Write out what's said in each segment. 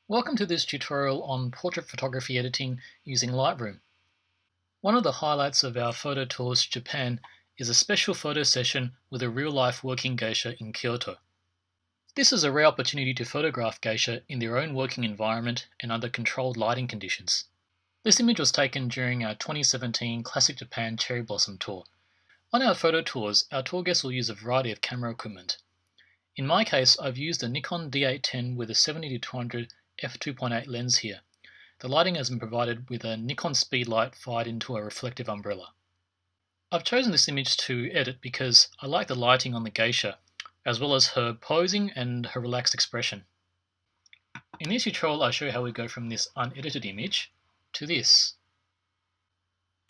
Welcome to this tutorial on portrait photography editing using Lightroom. One of the highlights of our photo tours to Japan is a special photo session with a real-life working geisha in Kyoto. This is a rare opportunity to photograph geisha in their own working environment and under controlled lighting conditions. This image was taken during our 2017 Classic Japan Cherry Blossom Tour. On our photo tours, our tour guests will use a variety of camera equipment. In my case, I've used a Nikon D810 with a 70-200 f2.8 lens here. The lighting has been provided with a Nikon Speedlight fired into a reflective umbrella. I've chosen this image to edit because I like the lighting on the geisha, as well as her posing and her relaxed expression. In this tutorial, I show you how we go from this unedited image to this.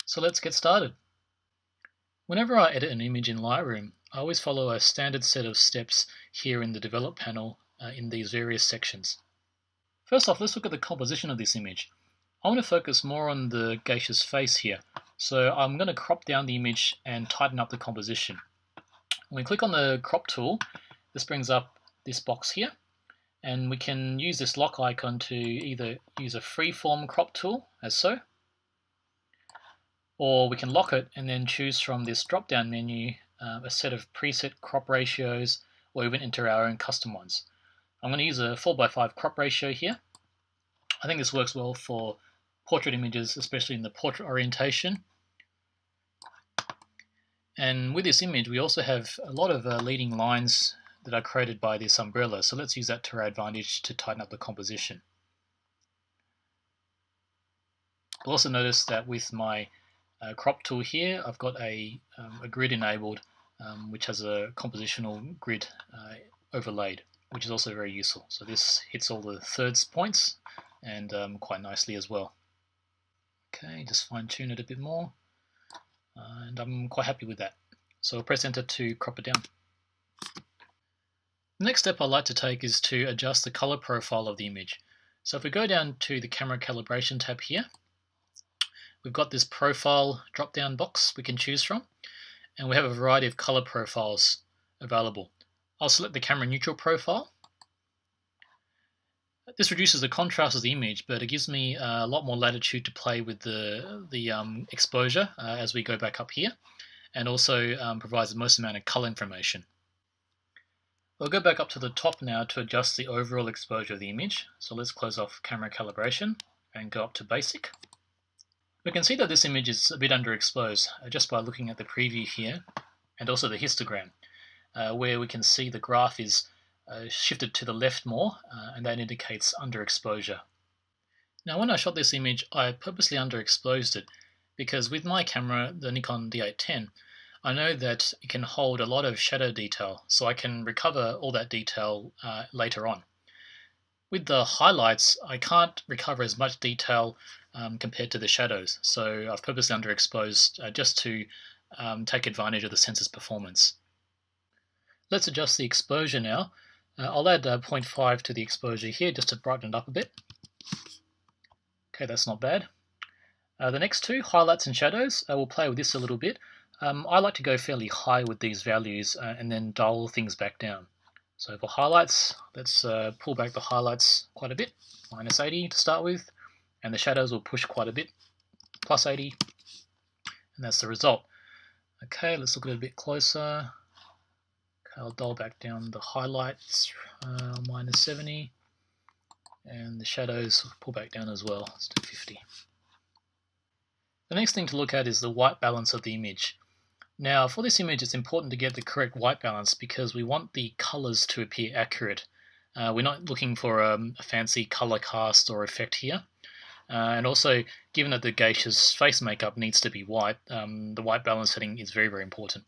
So let's get started. Whenever I edit an image in Lightroom, I always follow a standard set of steps here in the Develop panel in these various sections. First off, let's look at the composition of this image. I want to focus more on the geisha's face here, so I'm going to crop down the image and tighten up the composition. When we click on the crop tool, this brings up this box here, and we can use this lock icon to either use a freeform crop tool, as so, or we can lock it and then choose from this drop-down menu a set of preset crop ratios, or even enter our own custom ones. I'm going to use a 4:5 crop ratio here. I think this works well for portrait images, especially in the portrait orientation. And with this image, we also have a lot of leading lines that are created by this umbrella, so let's use that to our advantage to tighten up the composition. You'll also notice that with my crop tool here, I've got a grid enabled, which has a compositional grid overlaid, which is also very useful. So this hits all the thirds points and quite nicely as well. Okay, just fine tune it a bit more, and I'm quite happy with that. So I'll press enter to crop it down. The next step I'd like to take is to adjust the color profile of the image. So if we go down to the camera calibration tab here, we've got this profile drop down box we can choose from, and we have a variety of color profiles available. I'll select the camera neutral profile. This reduces the contrast of the image, but it gives me a lot more latitude to play with the exposure as we go back up here, and also provides the most amount of color information. We'll go back up to the top now to adjust the overall exposure of the image. So let's close off camera calibration and go up to basic. We can see that this image is a bit underexposed just by looking at the preview here, and also the histogram, where we can see the graph is shifted to the left more, and that indicates underexposure. Now when I shot this image, I purposely underexposed it because with my camera, the Nikon D810, I know that it can hold a lot of shadow detail, so I can recover all that detail later on. With the highlights, I can't recover as much detail compared to the shadows, so I've purposely underexposed just to take advantage of the sensor's performance. Let's adjust the exposure now. I'll add 0.5 to the exposure here just to brighten it up a bit. Okay, that's not bad. The next two, highlights and shadows, we'll play with this a little bit. I like to go fairly high with these values and then dial things back down. So for highlights, let's pull back the highlights quite a bit, -80 to start with, and the shadows will push quite a bit, +80, and that's the result. Okay, let's look at it a bit closer. I'll dial back down the highlights, -70, and the shadows pull back down as well, let's do 50. The next thing to look at is the white balance of the image. Now for this image it's important to get the correct white balance because we want the colors to appear accurate. We're not looking for a fancy color cast or effect here. And also, given that the geisha's face makeup needs to be white, the white balance setting is very, very important.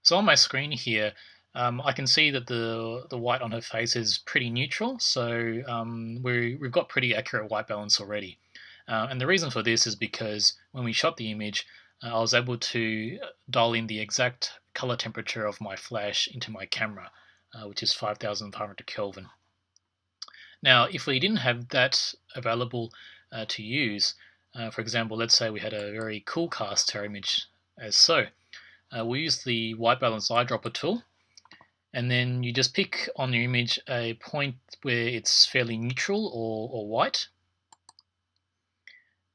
So on my screen here, I can see that the white on her face is pretty neutral, so we've got pretty accurate white balance already. And the reason for this is because when we shot the image, I was able to dial in the exact color temperature of my flash into my camera, which is 5,500 Kelvin. Now, if we didn't have that available to use, for example, let's say we had a very cool cast to our image as so, we'll use the white balance eyedropper tool, And then you just pick on your image a point where it's fairly neutral or white.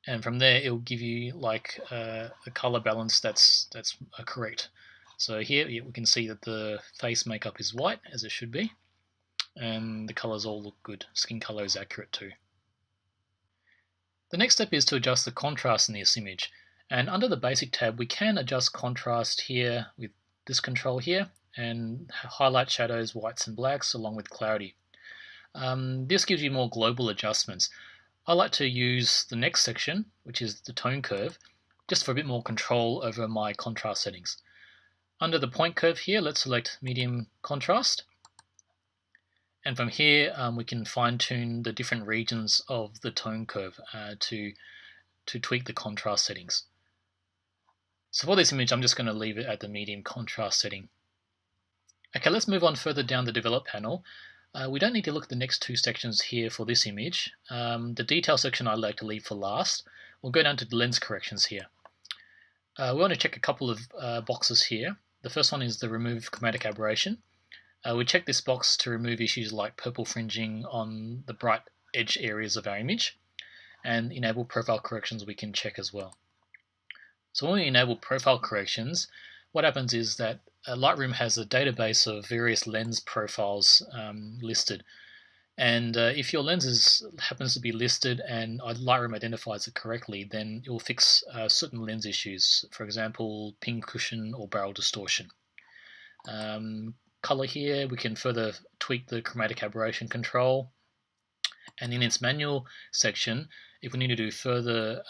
And from there, it will give you like a color balance that's correct. So here we can see that the face makeup is white, as it should be. And the colors all look good. Skin color is accurate too. The next step is to adjust the contrast in this image. And under the basic tab, we can adjust contrast here with this control here and highlight shadows, whites and blacks along with clarity. This gives you more global adjustments. I like to use the next section, which is the tone curve, just for a bit more control over my contrast settings. Under the point curve here, let's select medium contrast. And from here, we can fine-tune the different regions of the tone curve to tweak the contrast settings. So for this image, I'm just going to leave it at the medium contrast setting. Okay, let's move on further down the develop panel. We don't need to look at the next two sections here for this image. The detail section I like to leave for last. We'll go down to the lens corrections here. We want to check a couple of boxes here. The first one is the remove chromatic aberration. We check this box to remove issues like purple fringing on the bright edge areas of our image, and enable profile corrections we can check as well. So when we enable profile corrections, what happens is that Lightroom has a database of various lens profiles listed. And if your lens happens to be listed and Lightroom identifies it correctly, then it will fix certain lens issues, for example, pin cushion or barrel distortion. Color here, we can further tweak the chromatic aberration control. And in its manual section, if we need to do further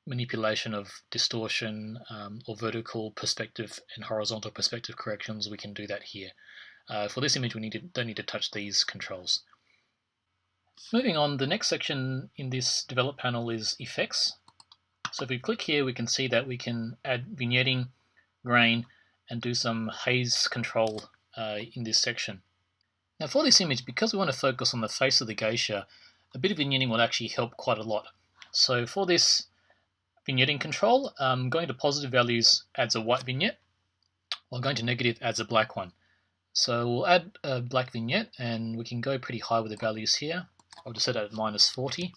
manipulation of distortion or vertical perspective and horizontal perspective corrections, we can do that here. For this image, we don't need to touch these controls. Moving on, the next section in this develop panel is effects. So if we click here, we can see that we can add vignetting, grain, and do some haze control in this section. Now for this image, because we want to focus on the face of the geisha, a bit of vignetting will actually help quite a lot. So for this vignetting control, going to positive values adds a white vignette, while going to negative adds a black one. So we'll add a black vignette, and we can go pretty high with the values here. I'll just set it at -40.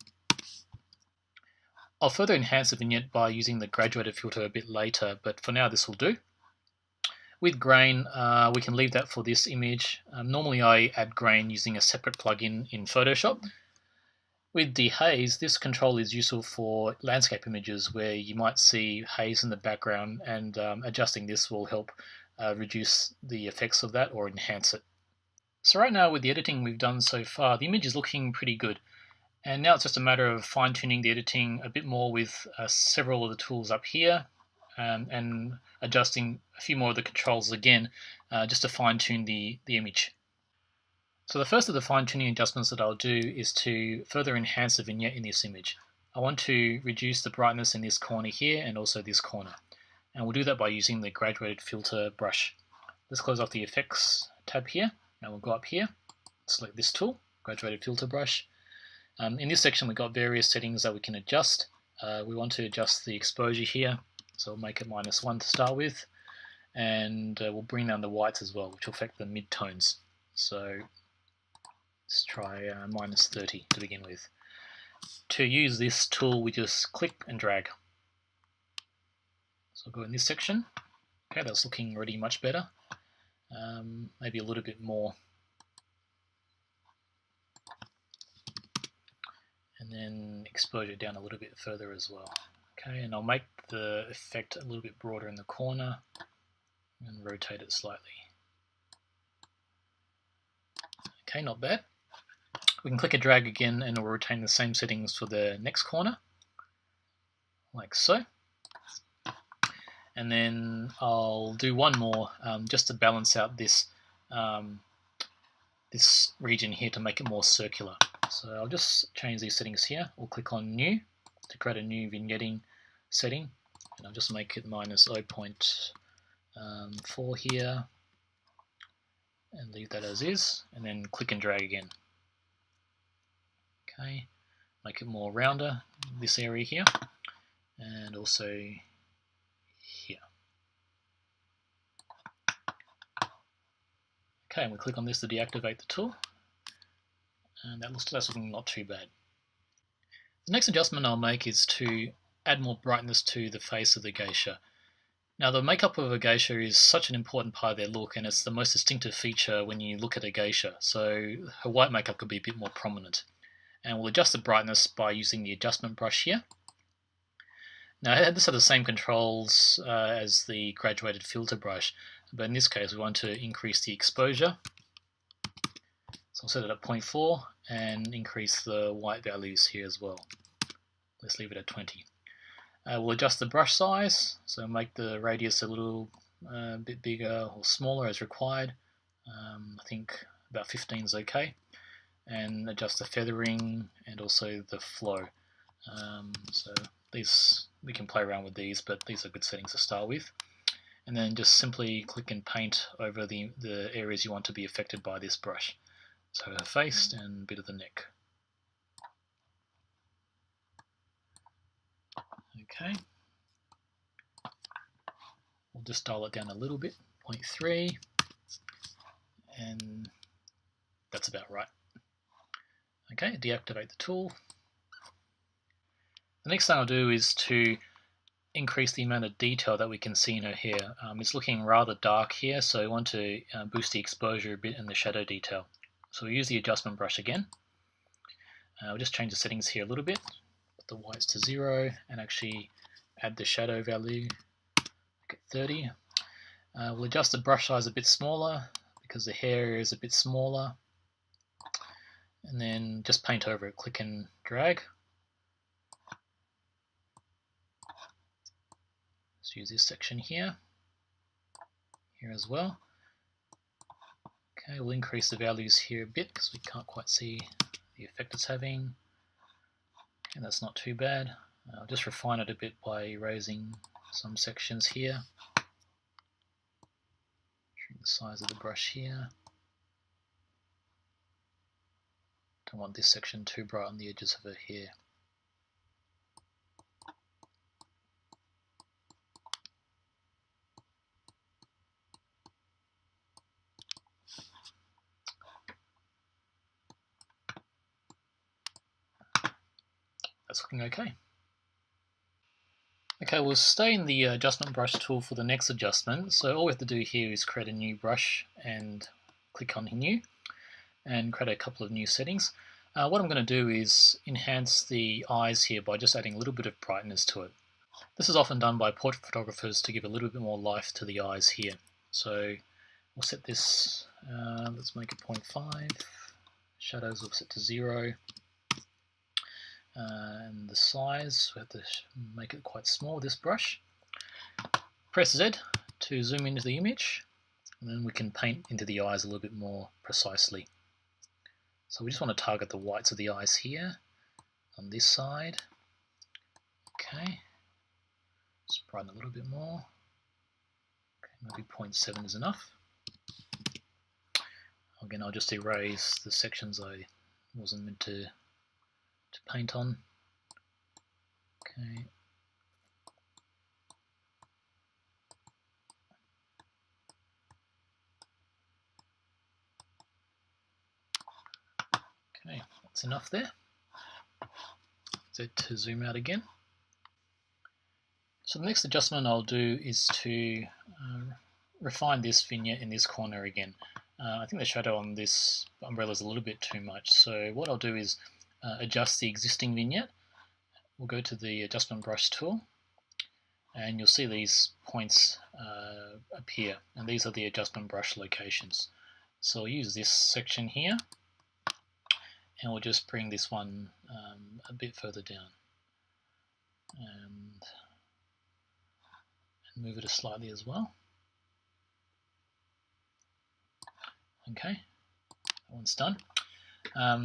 I'll further enhance the vignette by using the graduated filter a bit later, but for now this will do. With grain, we can leave that for this image. Normally I add grain using a separate plugin in Photoshop. With the haze, this control is useful for landscape images where you might see haze in the background, and adjusting this will help reduce the effects of that or enhance it. So right now with the editing we've done so far, the image is looking pretty good. And now it's just a matter of fine-tuning the editing a bit more with several of the tools up here, and adjusting a few more of the controls again, just to fine-tune the image. So the first of the fine-tuning adjustments that I'll do is to further enhance the vignette in this image. I want to reduce the brightness in this corner here and also this corner. And we'll do that by using the graduated filter brush. Let's close off the effects tab here. Now we'll go up here, select this tool, graduated filter brush. In this section we've got various settings that we can adjust. We want to adjust the exposure here, so we'll make it -1 to start with. And we'll bring down the whites as well, which will affect the mid-tones. So let's try -30 to begin with. To use this tool, we just click and drag. So I'll go in this section. Okay, that's looking already much better. Maybe a little bit more. And then exposure down a little bit further as well. Okay, and I'll make the effect a little bit broader in the corner and rotate it slightly. Okay, not bad. We can click and drag again and we'll retain the same settings for the next corner, like so. And then I'll do one more just to balance out this this region here to make it more circular. So I'll just change these settings here. We'll click on New to create a new vignetting setting, and I'll just make it -0.4 here and leave that as is, and then click and drag again. Okay, make it more rounder, this area here, and also here. Okay, and we click on this to deactivate the tool, and that's looking not too bad. The next adjustment I'll make is to add more brightness to the face of the geisha. Now, the makeup of a geisha is such an important part of their look, and it's the most distinctive feature when you look at a geisha, so her white makeup could be a bit more prominent. And we'll adjust the brightness by using the adjustment brush here. Now, this has the same controls as the graduated filter brush, but in this case we want to increase the exposure. So I'll set it at 0.4 and increase the white values here as well. Let's leave it at 20. We'll adjust the brush size, so make the radius a little bit bigger or smaller as required. I think about 15 is okay. And adjust the feathering and also the flow. So these, we can play around with these, but these are good settings to start with. And then just simply click and paint over the areas you want to be affected by this brush. So her face and a bit of the neck. Okay. We'll just dial it down a little bit, 0.3, and that's about right. Okay, deactivate the tool. The next thing I'll do is to increase the amount of detail that we can see in her hair. It's looking rather dark here, so we want to boost the exposure a bit and the shadow detail. So we'll use the adjustment brush again. We'll just change the settings here a little bit, put the whites to 0, and actually add the shadow value, make it 30. We'll adjust the brush size a bit smaller because the hair is a bit smaller, and then just paint over it, click and drag. Let's use this section here as well. Okay, we'll increase the values here a bit because we can't quite see the effect it's having. And that's not too bad. I'll just refine it a bit by erasing some sections here. Shrink the size of the brush here. Don't want this section too bright on the edges of her hair. That's looking okay. Okay, we'll stay in the adjustment brush tool for the next adjustment. So all we have to do here is create a new brush and click on new and create a couple of new settings. What I'm going to do is enhance the eyes here by just adding a little bit of brightness to it. This is often done by portrait photographers to give a little bit more life to the eyes here. So we'll set this, let's make it 0.5, shadows we'll set to 0. And the size, we have to make it quite small, this brush. Press Z to zoom into the image, and then we can paint into the eyes a little bit more precisely. So we just want to target the whites of the eyes here, on this side. Okay, just brighten a little bit more. Okay, maybe 0.7 is enough. Again, I'll just erase the sections I wasn't meant to paint on. Okay. Okay, that's enough there. Set to zoom out again. So the next adjustment I'll do is to refine this vignette in this corner again. I think the shadow on this umbrella is a little bit too much, so what I'll do is adjust the existing vignette. We'll go to the adjustment brush tool and you'll see these points appear, and these are the adjustment brush locations. So I'll use this section here and we'll just bring this one a bit further down and move it slightly as well. Okay, that one's done.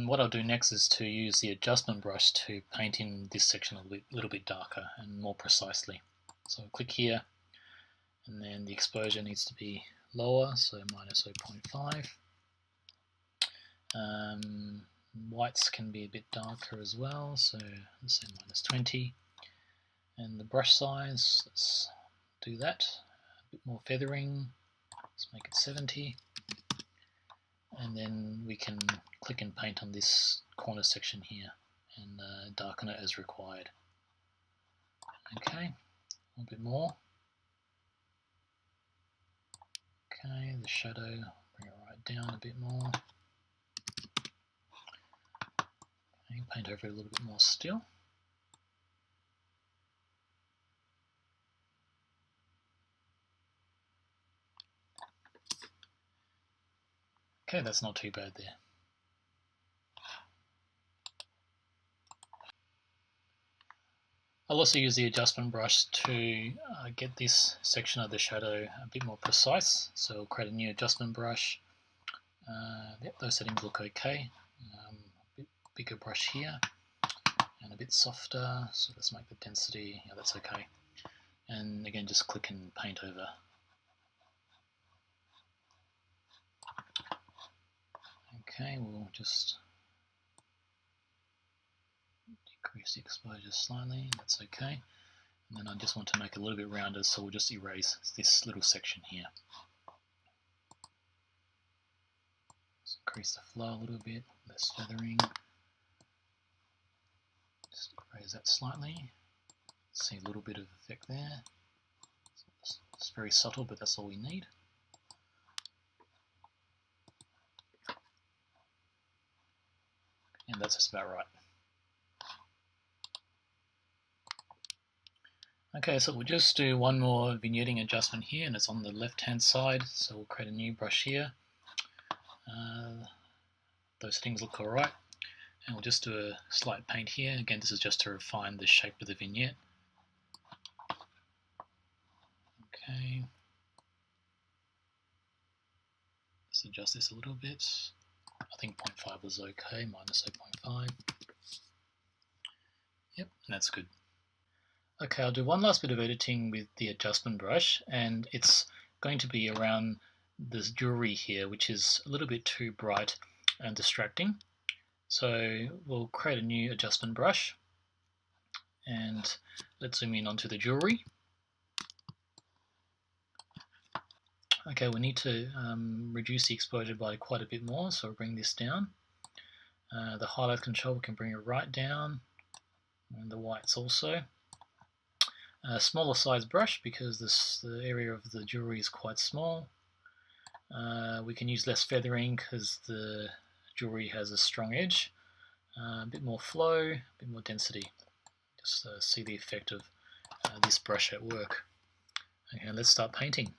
What I'll do next is to use the adjustment brush to paint in this section a little bit darker and more precisely. So I'll click here, and then the exposure needs to be lower, so minus 0.5. Whites can be a bit darker as well, so let's say minus 20. And the brush size, let's do that. A bit more feathering, let's make it 70. and then we can click and paint on this corner section here and darken it as required. Okay, a little bit more. Okay, the shadow, bring it right down a bit more. Okay, paint over it a little bit more still. Okay, that's not too bad there. I'll also use the adjustment brush to get this section of the shadow a bit more precise. So I'll create a new adjustment brush. Yep, those settings look okay. A bit bigger brush here and a bit softer. So let's make the density, yeah, that's okay. And again, just click and paint over. Okay, we'll just decrease the exposure slightly, that's okay. And then I just want to make it a little bit rounder, so we'll just erase this little section here. Let's increase the flow a little bit, less feathering. Just raise that slightly. See a little bit of effect there. It's very subtle, but that's all we need. And that's just about right. Okay, so we'll just do one more vignetting adjustment here, and it's on the left-hand side. So we'll create a new brush here. Those things look alright. And we'll just do a slight paint here. Again, this is just to refine the shape of the vignette. Okay. Let's adjust this a little bit. I think 0.5 was okay, minus 0.5. Yep, and that's good. Okay, I'll do one last bit of editing with the adjustment brush, and it's going to be around this jewelry here, which is a little bit too bright and distracting. So we'll create a new adjustment brush, and let's zoom in onto the jewelry. Okay, we need to reduce the exposure by quite a bit more, so we'll bring this down. The highlight control, we can bring it right down, and the whites also. A smaller size brush because the area of the jewelry is quite small. We can use less feathering because the jewelry has a strong edge. A bit more flow, a bit more density. Just see the effect of this brush at work. Okay, let's start painting.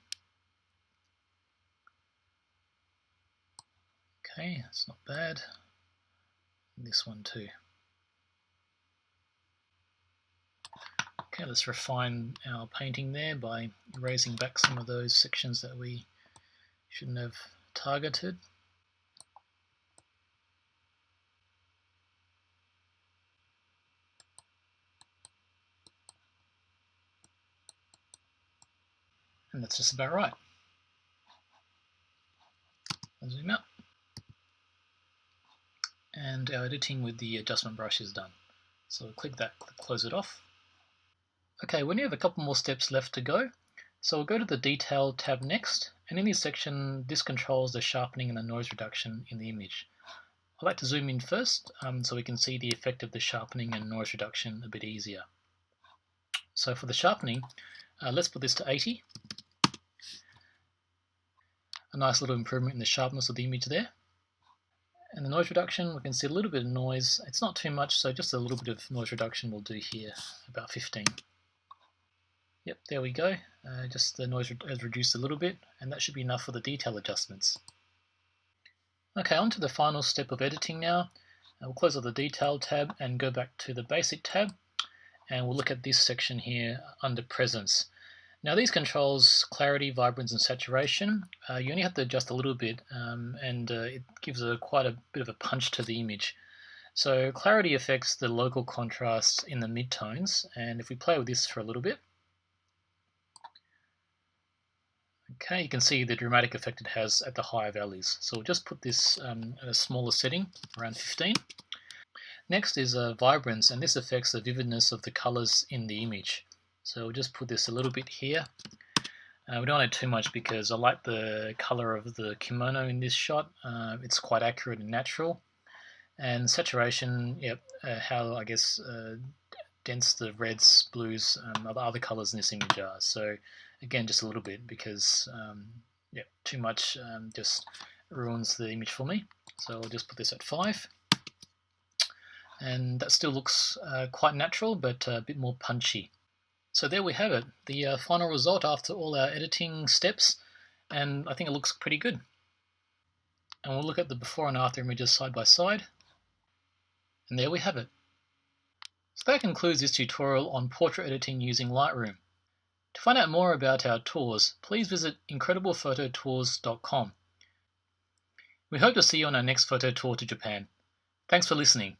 Okay, that's not bad. And this one too. Okay, let's refine our painting there by erasing back some of those sections that we shouldn't have targeted. And that's just about right. I'll zoom out. And our editing with the adjustment brush is done. So click that, close it off. Okay, we only have a couple more steps left to go. So we'll go to the Detail tab next, and in this section, this controls the sharpening and the noise reduction in the image. I like to zoom in first so we can see the effect of the sharpening and noise reduction a bit easier. So for the sharpening, let's put this to 80. A nice little improvement in the sharpness of the image there. And the noise reduction, we can see a little bit of noise. It's not too much, so just a little bit of noise reduction we'll do here, about 15. Yep, there we go. Just the noise has reduced a little bit, and that should be enough for the detail adjustments. Okay, on to the final step of editing now. We'll close out the Detail tab and go back to the Basic tab, and we'll look at this section here under Presence. Now these controls clarity, vibrance and saturation. You only have to adjust a little bit and it gives quite a bit of a punch to the image. So clarity affects the local contrast in the midtones, and if we play with this for a little bit, okay, you can see the dramatic effect it has at the higher values. So we'll just put this at a smaller setting, around 15. Next is vibrance, and this affects the vividness of the colors in the image. So we'll just put this a little bit here. We don't want it too much because I like the color of the kimono in this shot. It's quite accurate and natural. And saturation, yep, how I guess dense the reds, blues, other colors in this image are. So again, just a little bit because yeah, too much just ruins the image for me. So I'll just put this at 5. And that still looks quite natural, but a bit more punchy. So there we have it, the final result after all our editing steps, and I think it looks pretty good. And we'll look at the before and after images side by side, and there we have it. So that concludes this tutorial on portrait editing using Lightroom. To find out more about our tours, please visit incrediblephototours.com. We hope to see you on our next photo tour to Japan. Thanks for listening.